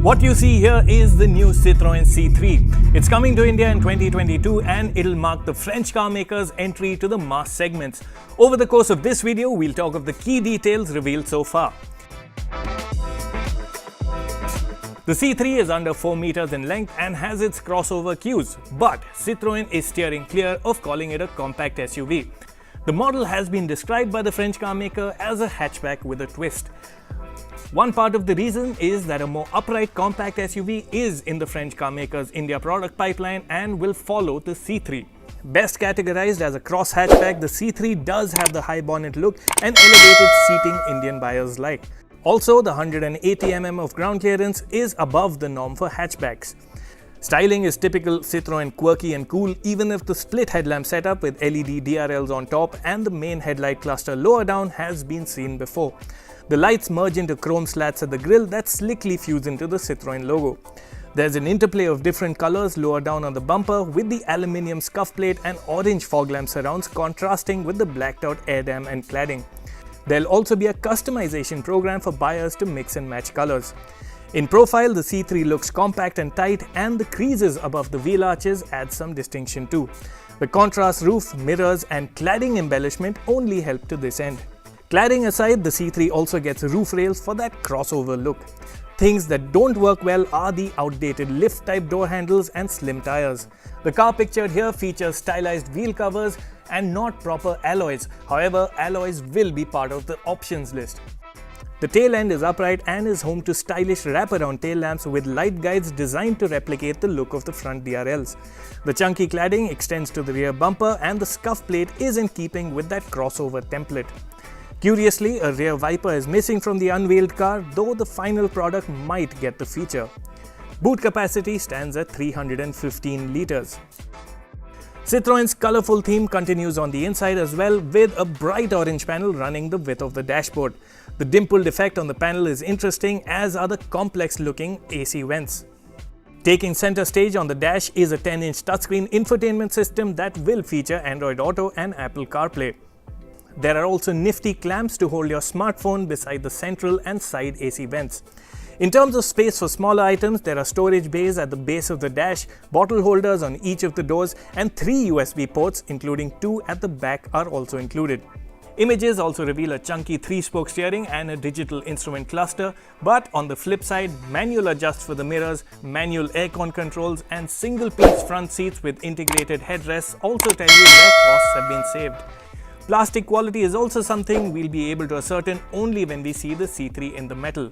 What you see here is the new Citroen C3. It's coming to India in 2022 and it'll mark the French car maker's entry to the mass segments. Over the course of this video, we'll talk of the key details revealed so far. The C3 is under 4 meters in length and has its crossover cues, but Citroen is steering clear of calling it a compact SUV. The model has been described by the French car maker as a hatchback with a twist. One part of the reason is that a more upright compact SUV is in the French car maker's India product pipeline and will follow the C3. Best categorized as a cross hatchback, the C3 does have the high bonnet look and elevated seating Indian buyers like. Also, the 180 mm of ground clearance is above the norm for hatchbacks. Styling is typical Citroen, quirky and cool, even if the split headlamp setup with LED DRLs on top and the main headlight cluster lower down has been seen before. The lights merge into chrome slats at the grille that slickly fuse into the Citroen logo. There's an interplay of different colors lower down on the bumper with the aluminium scuff plate and orange fog lamp surrounds contrasting with the blacked out air dam and cladding. There'll also be a customization program for buyers to mix and match colors. In profile, the C3 looks compact and tight, and the creases above the wheel arches add some distinction too. The contrast roof, mirrors and cladding embellishment only help to this end. Cladding aside, the C3 also gets roof rails for that crossover look. Things that don't work well are the outdated lift-type door handles and slim tires. The car pictured here features stylized wheel covers and not proper alloys. However, alloys will be part of the options list. The tail end is upright and is home to stylish wraparound tail lamps with light guides designed to replicate the look of the front DRLs. The chunky cladding extends to the rear bumper and the scuff plate is in keeping with that crossover template. Curiously, a rear wiper is missing from the unveiled car, though the final product might get the feature. Boot capacity stands at 315 litres. Citroen's colourful theme continues on the inside as well, with a bright orange panel running the width of the dashboard. The dimpled effect on the panel is interesting, as are the complex-looking AC vents. Taking center stage on the dash is a 10-inch touchscreen infotainment system that will feature Android Auto and Apple CarPlay. There are also nifty clamps to hold your smartphone beside the central and side AC vents. In terms of space for smaller items, there are storage bays at the base of the dash, bottle holders on each of the doors, and 3 USB ports, including 2 at the back, are also included. Images also reveal a chunky 3-spoke steering and a digital instrument cluster, but on the flip side, manual adjust for the mirrors, manual aircon controls, and single-piece front seats with integrated headrests also tell you where costs have been saved. Plastic quality is also something we'll be able to ascertain only when we see the C3 in the metal.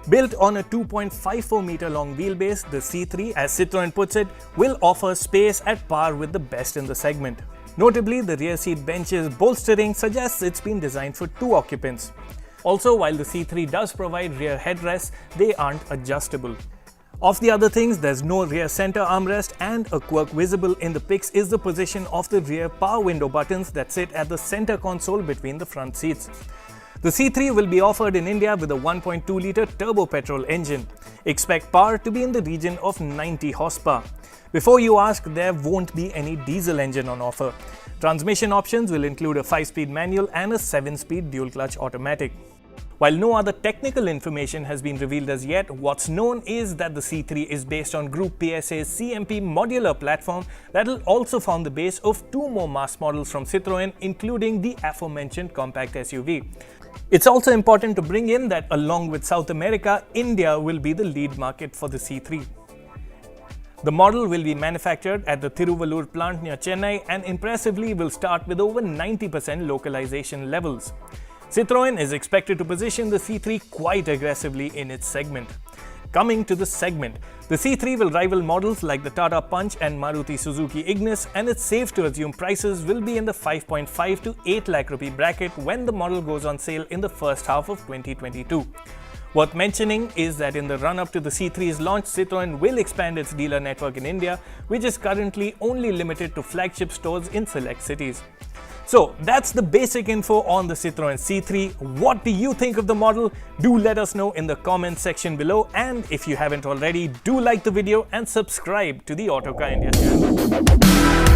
Built on a 2.54 meter long wheelbase, the C3, as Citroen puts it, will offer space at par with the best in the segment. Notably, the rear seat bench's bolstering suggests it's been designed for 2 occupants. Also, while the C3 does provide rear headrests, they aren't adjustable. Of the other things, there's no rear center armrest, and a quirk visible in the pics is the position of the rear power window buttons that sit at the center console between the front seats. The C3 will be offered in India with a 1.2-litre turbo petrol engine. Expect power to be in the region of 90 horsepower. Before you ask, there won't be any diesel engine on offer. Transmission options will include a 5-speed manual and a 7-speed dual-clutch automatic. While no other technical information has been revealed as yet, what's known is that the C3 is based on Group PSA's CMP modular platform that will also form the base of 2 more mass models from Citroen, including the aforementioned compact SUV. It's also important to bring in that along with South America, India will be the lead market for the C3. The model will be manufactured at the Tiruvallur plant near Chennai and impressively will start with over 90% localization levels. Citroen is expected to position the C3 quite aggressively in its segment. Coming to the segment, the C3 will rival models like the Tata Punch and Maruti Suzuki Ignis, and it's safe to assume prices will be in the 5.5 to 8 lakh rupee bracket when the model goes on sale in the first half of 2022. Worth mentioning is that in the run-up to the C3's launch, Citroen will expand its dealer network in India, which is currently only limited to flagship stores in select cities. So that's the basic info on the Citroen C3. What do you think of the model? Do let us know in the comments section below, and if you haven't already, do like the video and subscribe to the Autocar India channel.